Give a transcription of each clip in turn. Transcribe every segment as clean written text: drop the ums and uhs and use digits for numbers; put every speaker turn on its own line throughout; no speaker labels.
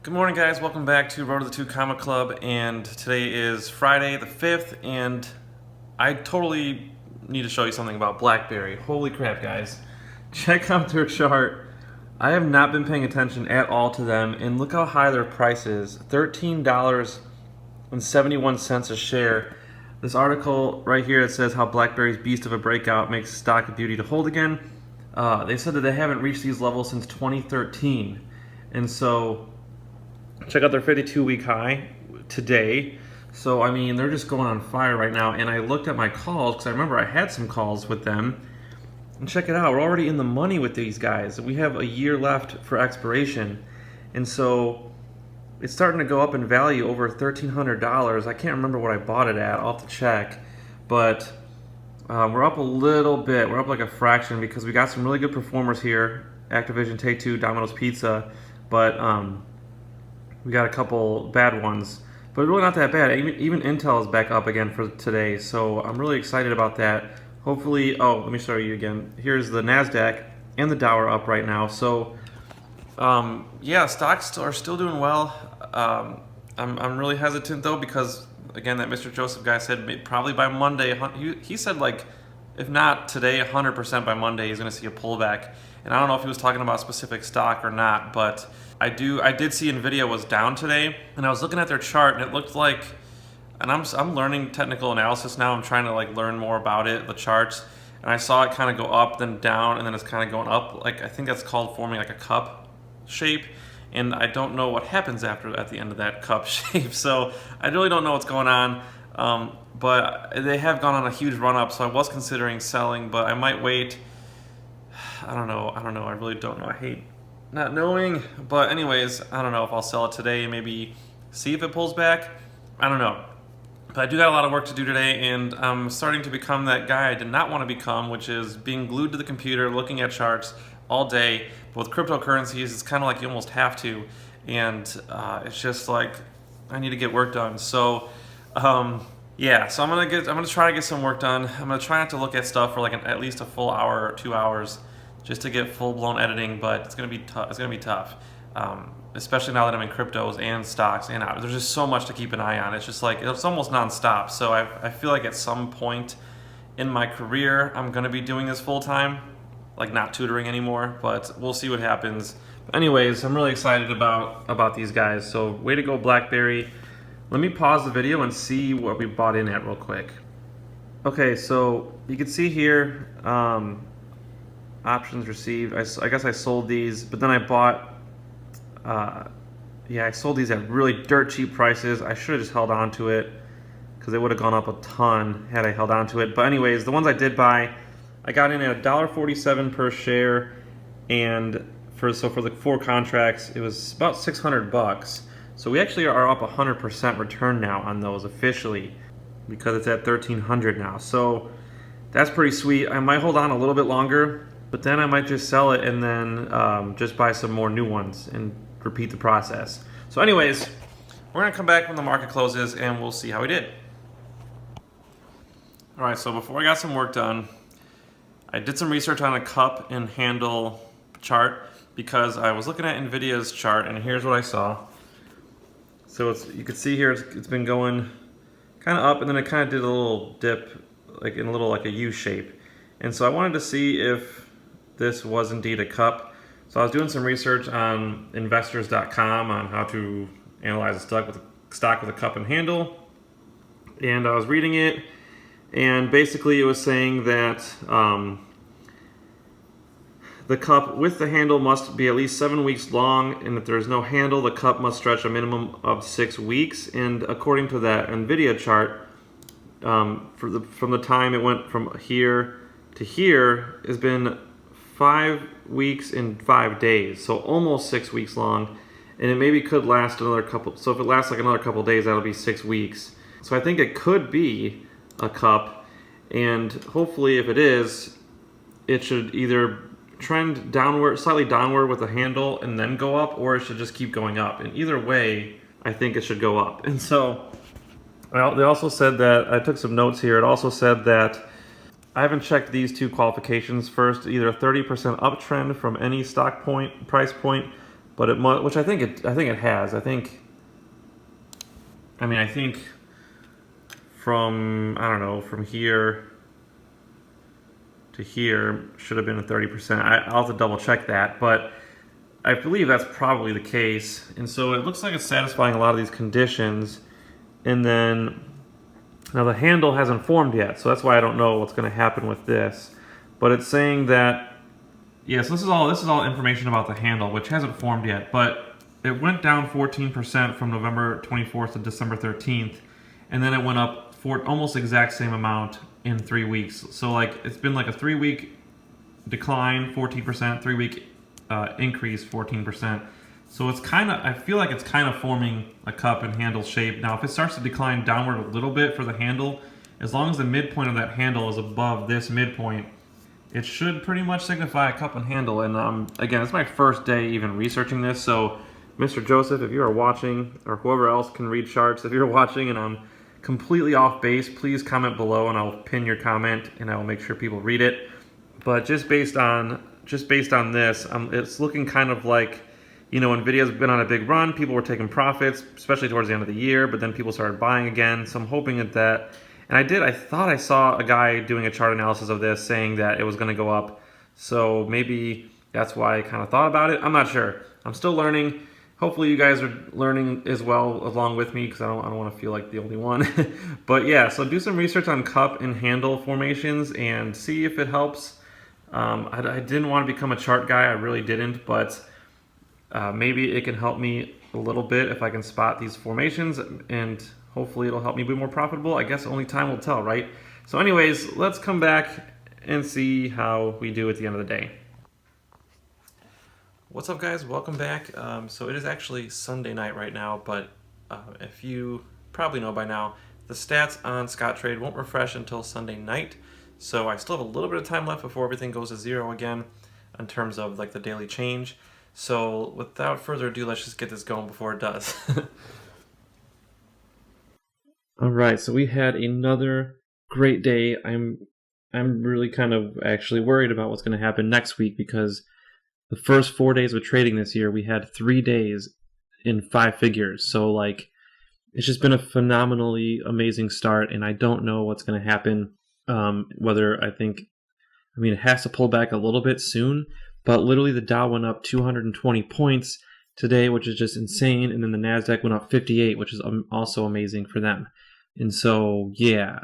Good morning, guys. Welcome back to Road to the 2 Comic Club, and today is Friday the 5th, and I totally need to show you something about BlackBerry. Holy crap, guys. Check out their chart. I have not been paying attention at all to them, and look how high their price is. $13.71 a share. This article right here, it says how BlackBerry's beast of a breakout makes stock a beauty to hold again. They said that they haven't reached these levels since 2013, and so check out their 52-week high today. So, I mean, they're just going on fire right now. And I looked at my calls because I remember I had some calls with them. And check it out. We're already in the money with these guys. We have a year left for expiration. And so it's starting to go up in value over $1,300. I can't remember what I bought it at. I'll have to check. But we're up a little bit. We're up like a fraction because we got some really good performers here. Activision, Take-Two, Domino's Pizza. But we got a couple bad ones, but really not that bad. Even Intel is back up again for today, so I'm really excited about that. Hopefully, oh, let me show you again. Here's the NASDAQ and the Dow are up right now. So, yeah, stocks are still doing well. I'm really hesitant though because again, that Mr. Joseph guy said probably by Monday. He said like, if not today, 100% by Monday he's going to see a pullback. And I don't know if he was talking about a specific stock or not, but I did see Nvidia was down today, and I was looking at their chart, and it looked like, and I'm learning technical analysis now. I'm trying to like learn more about it, the charts, and I saw it kind of go up, then down, and then it's kind of going up. Like I think that's called forming like a cup shape, and I don't know what happens at the end of that cup shape. So I really don't know what's going on. But they have gone on a huge run up, so I was considering selling, but I might wait. I don't know. I really don't know. I hate not knowing. But anyways, I don't know if I'll sell it today, maybe see if it pulls back. I don't know. But I do got a lot of work to do today, and I'm starting to become that guy I did not want to become, which is being glued to the computer, looking at charts all day. But with cryptocurrencies, it's kind of like you almost have to. And it's just like, I need to get work done. So, yeah, so I'm gonna try to get some work done. I'm gonna try not to look at stuff for like at least a full hour or 2 hours, just to get full-blown editing. But it's gonna be tough, especially now that I'm in cryptos and stocks, and there's just so much to keep an eye on. It's just like it's almost nonstop. So I feel like at some point in my career, I'm gonna be doing this full time, like not tutoring anymore. But we'll see what happens. But anyways, I'm really excited about these guys. So way to go, BlackBerry. Let me pause the video and see what we bought in at real quick. Okay, so you can see here, options received. I guess I sold these, but then I bought, yeah, I sold these at really dirt cheap prices. I should have just held on to it because they would have gone up a ton had I held on to it. But anyways, the ones I did buy, I got in at $1.47 per share, and for the 4 contracts, it was about 600 bucks. So we actually are up 100% return now on those officially because it's at 1,300 now. So that's pretty sweet. I might hold on a little bit longer, but then I might just sell it and then just buy some more new ones and repeat the process. So anyways, we're gonna come back when the market closes and we'll see how we did. All right, so before I got some work done, I did some research on a cup and handle chart because I was looking at Nvidia's chart, and here's what I saw. So you can see here it's been going kind of up, and then it kind of did a little dip, like in a little like a U shape. And so I wanted to see if this was indeed a cup. So I was doing some research on investors.com on how to analyze a stock with a cup and handle, and I was reading it, and basically it was saying that the cup with the handle must be at least 7 weeks long, and if there is no handle, the cup must stretch a minimum of 6 weeks. And according to that Nvidia chart, from the time it went from here to here, has been 5 weeks and 5 days, so almost 6 weeks long. And it maybe could last another couple. So if it lasts like another couple days, that'll be 6 weeks. So I think it could be a cup, and hopefully, if it is, it should either trend downward, slightly downward with a handle and then go up, or it should just keep going up. And either way, I think it should go up. And so, well, they also said that, I took some notes here, it also said that, I haven't checked these 2 qualifications first, either a 30% uptrend from any stock price point, but which I think it has. I think from, I don't know, from here to here should have been a 30%. I'll have to double check that, but I believe that's probably the case. And so it looks like it's satisfying a lot of these conditions. And then now the handle hasn't formed yet, so that's why I don't know what's going to happen with this. But it's saying that, yes, this is all information about the handle, which hasn't formed yet, but it went down 14% from November 24th to December 13th, and then it went up for almost exact same amount in 3 weeks. So like it's been like a 3-week decline, 14%, 3-week increase, 14%. So it's kind of, I feel like it's kind of forming a cup and handle shape. Now, if it starts to decline downward a little bit for the handle, as long as the midpoint of that handle is above this midpoint, it should pretty much signify a cup and handle. And again, it's my first day even researching this, so Mr. Joseph, if you are watching, or whoever else can read charts, if you're watching and I'm completely off base, please comment below and I'll pin your comment and I will make sure people read it. But just based on this, it's looking kind of like, you know, when Nvidia's been on a big run, people were taking profits, especially towards the end of the year, but then people started buying again. So I'm hoping that, and I thought I saw a guy doing a chart analysis of this saying that it was going to go up. So maybe that's why I kind of thought about it. I'm not sure. I'm still learning. Hopefully you guys are learning as well along with me, because I don't want to feel like the only one. But yeah, so do some research on cup and handle formations and see if it helps. I didn't want to become a chart guy. I really didn't, but maybe it can help me a little bit if I can spot these formations, and hopefully it'll help me be more profitable. I guess only time will tell, right? So anyways, let's come back and see how we do at the end of the day. What's up, guys? Welcome back. So it is actually Sunday night right now, but if you probably know by now, the stats on Scottrade won't refresh until Sunday night. So I still have a little bit of time left before everything goes to zero again in terms of like the daily change. So without further ado, let's just get this going before it does. All right, so we had another great day. I'm really kind of actually worried about what's going to happen next week, because the first 4 days of trading this year, we had 3 days in 5 figures. So like, it's just been a phenomenally amazing start, and I don't know what's going to happen. Whether it has to pull back a little bit soon, but literally the Dow went up 220 points today, which is just insane. And then the NASDAQ went up 58, which is also amazing for them. And so, yeah,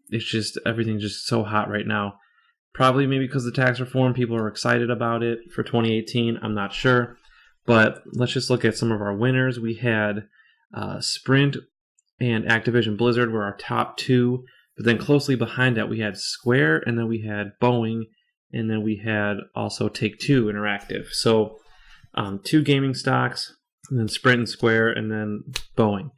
it's just, everything's just so hot right now. Probably maybe because of the tax reform, people are excited about it for 2018. I'm not sure. But let's just look at some of our winners. We had Sprint and Activision Blizzard were our top two. But then closely behind that, we had Square, and then we had Boeing, and then we had also Take-Two Interactive. So 2 gaming stocks, and then Sprint and Square, and then Boeing.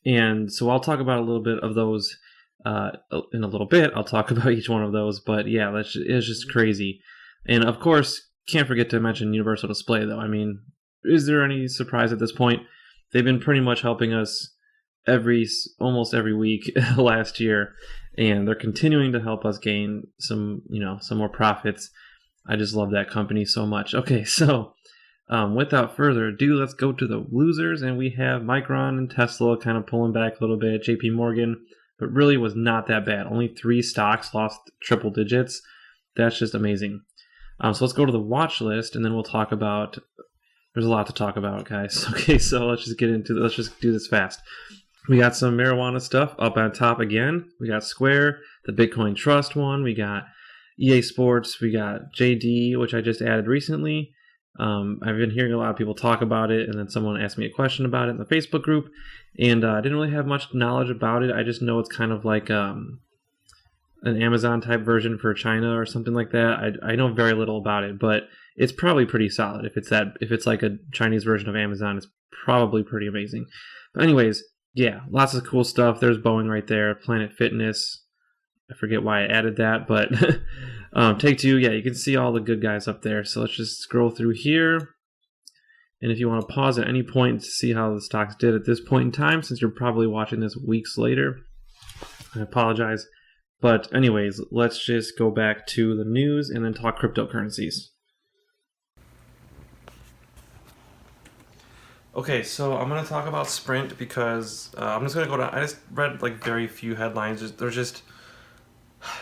And so I'll talk about a little bit of those in a little bit. I'll talk about each one of those. But yeah, it's just crazy. And of course, can't forget to mention Universal Display, though. I mean, is there any surprise at this point? They've been pretty much helping us almost every week last year, and they're continuing to help us gain some more profits. I just love that company so much. Okay, so without further ado, let's go to the losers, and we have Micron and Tesla kind of pulling back a little bit. JP Morgan, but really was not that bad. Only 3 stocks lost triple digits. That's just amazing. So let's go to the watch list, and then we'll talk about. There's a lot to talk about, guys. Okay, so let's just do this fast. We got some marijuana stuff up on top again. We got Square, the Bitcoin Trust one. We got EA Sports. We got JD, which I just added recently. I've been hearing a lot of people talk about it, and then someone asked me a question about it in the Facebook group, and I didn't really have much knowledge about it. I just know it's kind of like an Amazon type version for China or something like that. I know very little about it, but it's probably pretty solid. If it's like a Chinese version of Amazon, it's probably pretty amazing. But anyways, yeah, lots of cool stuff. There's Boeing right there, Planet Fitness. I forget why I added that, but Take-Two, yeah, you can see all the good guys up there. So let's just scroll through here. And if you want to pause at any point to see how the stocks did at this point in time, since you're probably watching this weeks later, I apologize. But anyways, let's just go back to the news and then talk cryptocurrencies. Okay, so I'm gonna talk about Sprint because I'm just gonna go down. I just read like very few headlines. There's just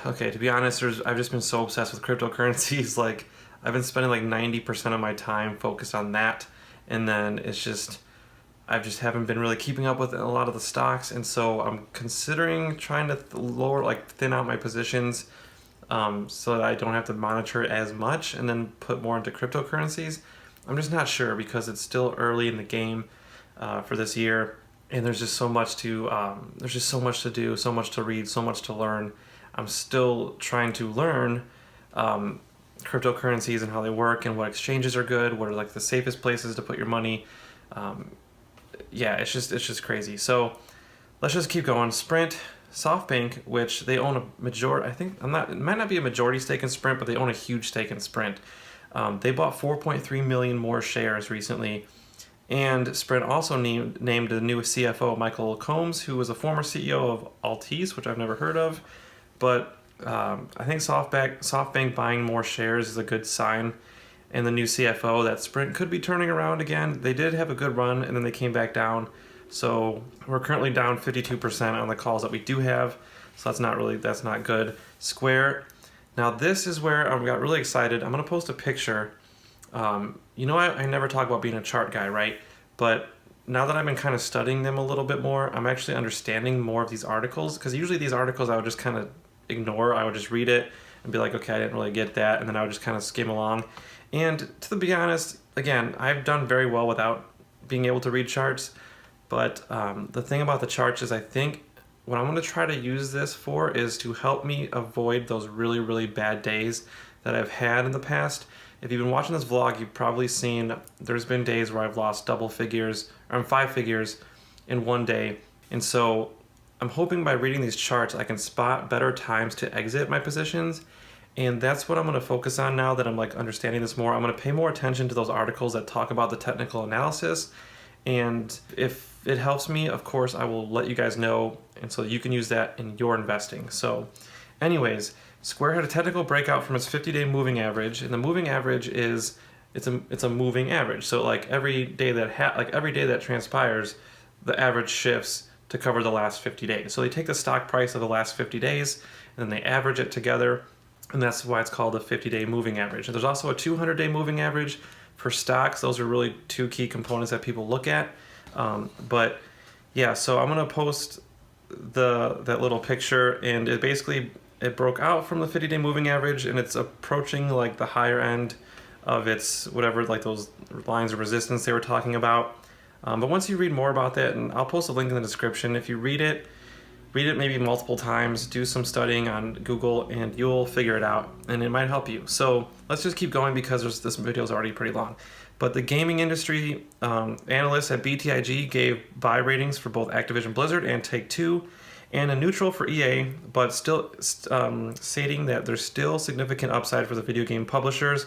okay. To be honest, I've just been so obsessed with cryptocurrencies. Like I've been spending like 90% of my time focused on that, and then it's just I've just haven't been really keeping up with a lot of the stocks, and so I'm considering trying to thin out my positions, so that I don't have to monitor it as much, and then put more into cryptocurrencies. I'm just not sure because it's still early in the game for this year, and there's just so much to do, so much to read, so much to learn. I'm still trying to learn cryptocurrencies and how they work and what exchanges are good, what are like the safest places to put your money. Yeah, it's just crazy. So let's just keep going. Sprint, SoftBank, which they own a majority. I think it might not be a majority stake in Sprint, but they own a huge stake in Sprint. They bought 4.3 million more shares recently, and Sprint also named a new CFO, Michael Combs, who was a former CEO of Altice, which I've never heard of. But I think SoftBank buying more shares is a good sign. And the new CFO, that Sprint could be turning around again. They did have a good run, and then they came back down. So we're currently down 52% on the calls that we do have. So that's not good. Square. Now this is where I got really excited. I'm gonna post a picture. I never talk about being a chart guy, right? But now that I've been kind of studying them a little bit more, I'm actually understanding more of these articles. Because usually these articles I would just kind of ignore. I would just read it and be like, okay, I didn't really get that, and then I would just kind of skim along. And to be honest, again, I've done very well without being able to read charts. But the thing about the charts is I think what I'm going to try to use this for is to help me avoid those really, really bad days that I've had in the past. If you've been watching this vlog, you've probably seen there's been days where I've lost double figures or 5 figures in one day. And so I'm hoping by reading these charts, I can spot better times to exit my positions. And that's what I'm going to focus on now that I'm like understanding this more. I'm going to pay more attention to those articles that talk about the technical analysis. And if it helps me, of course, I will let you guys know, and so you can use that in your investing. So anyways, Square had a technical breakout from its 50-day moving average, and the moving average is it's a moving average. So like every day that transpires, the average shifts to cover the last 50 days. So they take the stock price of the last 50 days and then they average it together. And that's why it's called a 50-day moving average. And there's also a 200-day moving average for stocks. Those are really two key components that people look at. But yeah, so I'm gonna post that little picture, and it broke out from the 50-day moving average, and it's approaching like the higher end of its whatever, like those lines of resistance they were talking about. But once you read more about that, and I'll post a link in the description, if you read it maybe multiple times, do some studying on Google, and you'll figure it out, and it might help you. So let's just keep going because this video is already pretty long. But the gaming industry analysts at BTIG gave buy ratings for both Activision Blizzard and Take-Two, and a neutral for EA, but still stating that there's still significant upside for the video game publishers.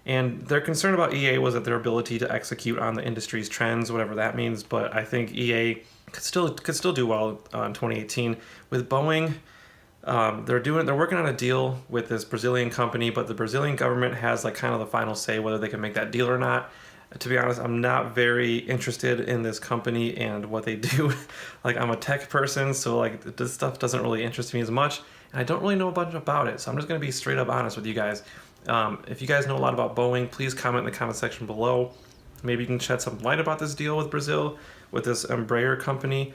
And their concern about EA was that their ability to execute on the industry's trends, whatever that means. But I think EA could still do well in 2018. With Boeing, they're working on a deal with this Brazilian company, but the Brazilian government has like kind of the final say whether they can make that deal or not. To be honest, I'm not very interested in this company and what they do. Like, I'm a tech person, so like this stuff doesn't really interest me as much, and I don't really know a bunch about it. So I'm just gonna be straight up honest with you guys. If you guys know a lot about Boeing, please comment in the comment section below. Maybe you can shed some light about this deal with Brazil, with this Embraer company,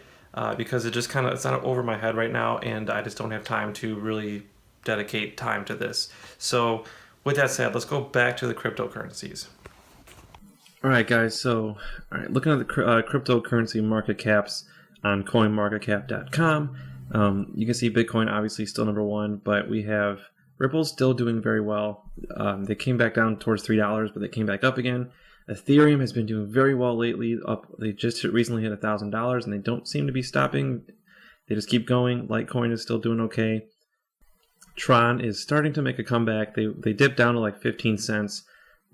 because it's not over my head right now, and I just don't have time to really dedicate time to this. So with that said, let's go back to the cryptocurrencies. All right, guys. So, looking at the cryptocurrency market caps on coinmarketcap.com, you can see Bitcoin obviously still number one, but we have Ripple still doing very well. They came back down towards $3, but they came back up again. Ethereum has been doing very well lately. They just recently hit $1,000, and they don't seem to be stopping. They just keep going. Litecoin is still doing okay. Tron is starting to make a comeback. They dipped down to like 15 cents,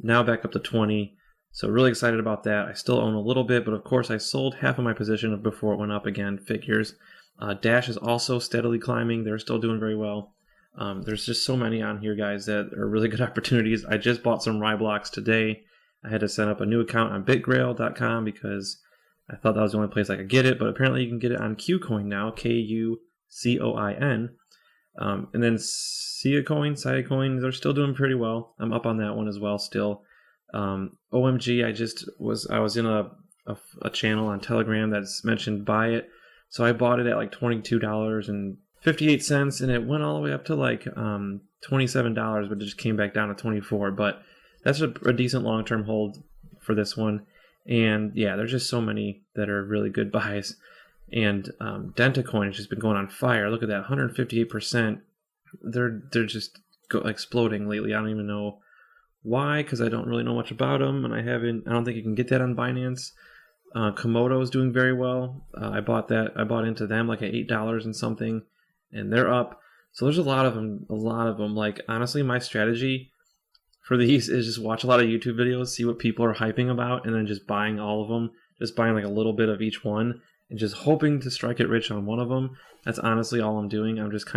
now back up to 20. So really excited about that. I still own a little bit, but of course I sold half of my position before it went up again. Figures. Dash is also steadily climbing. They're still doing very well. There's just so many on here, guys, that are really good opportunities. I just bought some Rye blocks today. I had to set up a new account on bitgrail.com because I thought that was the only place I could get it, but apparently you can get it on Qcoin now, Kucoin. And then Siacoin, they're still doing pretty well. I'm up on that one as well still. OMG, I was in a channel on Telegram that's mentioned buy it. So I bought it at like $22.58, and it went all the way up to like $27, but it just came back down to 24. But that's a decent long-term hold for this one. And yeah, there's just so many that are really good buys. And Dentacoin has just been going on fire. Look at that, 158%. They're just exploding lately. I don't even know why, because I don't really know much about them, and I don't think you can get that on Binance. Komodo is doing very well. I bought into them like at $8 and something, and they're up. So there's a lot of them. Like, honestly, my strategy for these is just watch a lot of YouTube videos, see what people are hyping about, and then just buying all of them. Just buying like a little bit of each one, and just hoping to strike it rich on one of them. That's honestly all I'm doing. I'm just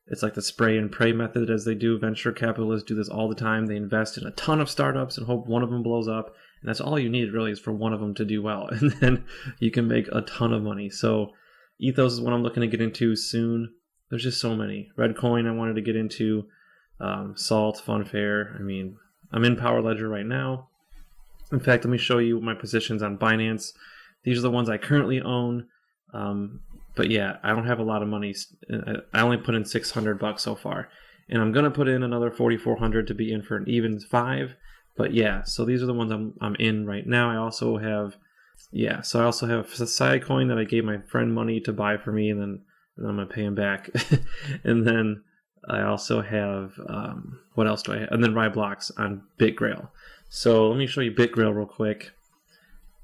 it's like the spray and pray method, as they do. Venture capitalists do this all the time. They invest in a ton of startups and hope one of them blows up. And that's all you need, really, is for one of them to do well. And then you can make a ton of money. So Ethos is what I'm looking to get into soon. There's just so many. Redcoin I wanted to get into. Salt, Funfair. I mean, I'm in Power Ledger right now. In fact, let me show you my positions on Binance. These are the ones I currently own. But yeah, I don't have a lot of money. I only put in $600 so far. And I'm going to put in another $4,400 to be in for an even 5. But yeah, so these are the ones I'm in right now. I also have Siacoin that I gave my friend money to buy for me, and then I'm going to pay him back. And then I also have, what else do I have? And then Ryblox on BitGrail. So let me show you BitGrail real quick.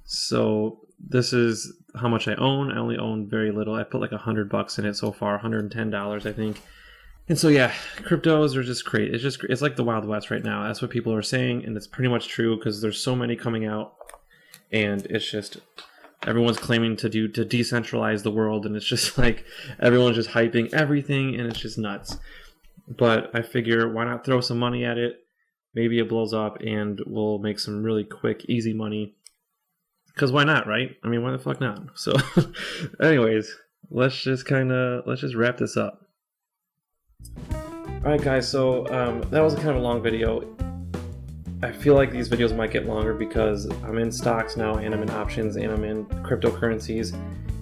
So this is how much I own. I only own very little. I put like $100 in it so far, $110 I think. And so yeah, cryptos are just great. It's like the Wild West right now. That's what people are saying, and it's pretty much true because there's so many coming out, and it's just everyone's claiming to decentralize the world, and it's just like everyone's just hyping everything, and it's just nuts. But I figure, why not throw some money at it? Maybe it blows up, and we'll make some really quick, easy money. Because why not, right? I mean, why the fuck not? So, anyways, let's just wrap this up. Alright guys, so that was kind of a long video. I feel like these videos might get longer because I'm in stocks now, and I'm in options, and I'm in cryptocurrencies,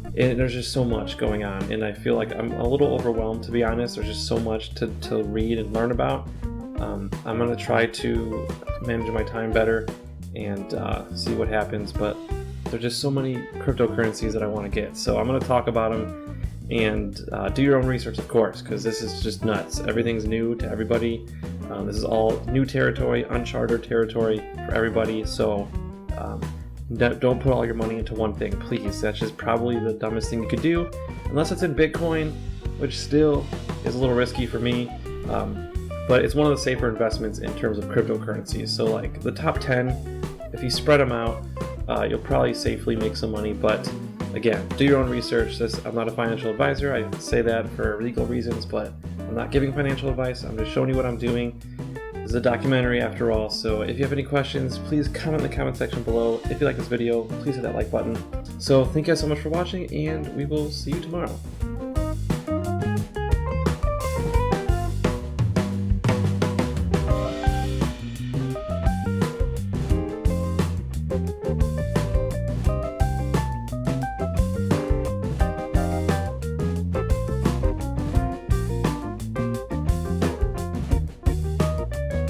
and there's just so much going on, and I feel like I'm a little overwhelmed, to be honest. There's just so much to read and learn about. I'm going to try to manage my time better and see what happens, but there's just so many cryptocurrencies that I want to get, so I'm going to talk about them. And do your own research, of course, because this is just nuts. Everything's new to everybody. This is all new territory, uncharted territory for everybody. So don't put all your money into one thing, please. That's just probably the dumbest thing you could do, unless it's in Bitcoin, which still is a little risky for me. But it's one of the safer investments in terms of cryptocurrencies. So like the top 10, if you spread them out, you'll probably safely make some money. But again, do your own research. I'm not a financial advisor. I say that for legal reasons, but I'm not giving financial advice. I'm just showing you what I'm doing. This is a documentary after all, so if you have any questions, please comment in the comment section below. If you like this video, please hit that like button. So thank you guys so much for watching, and we will see you tomorrow.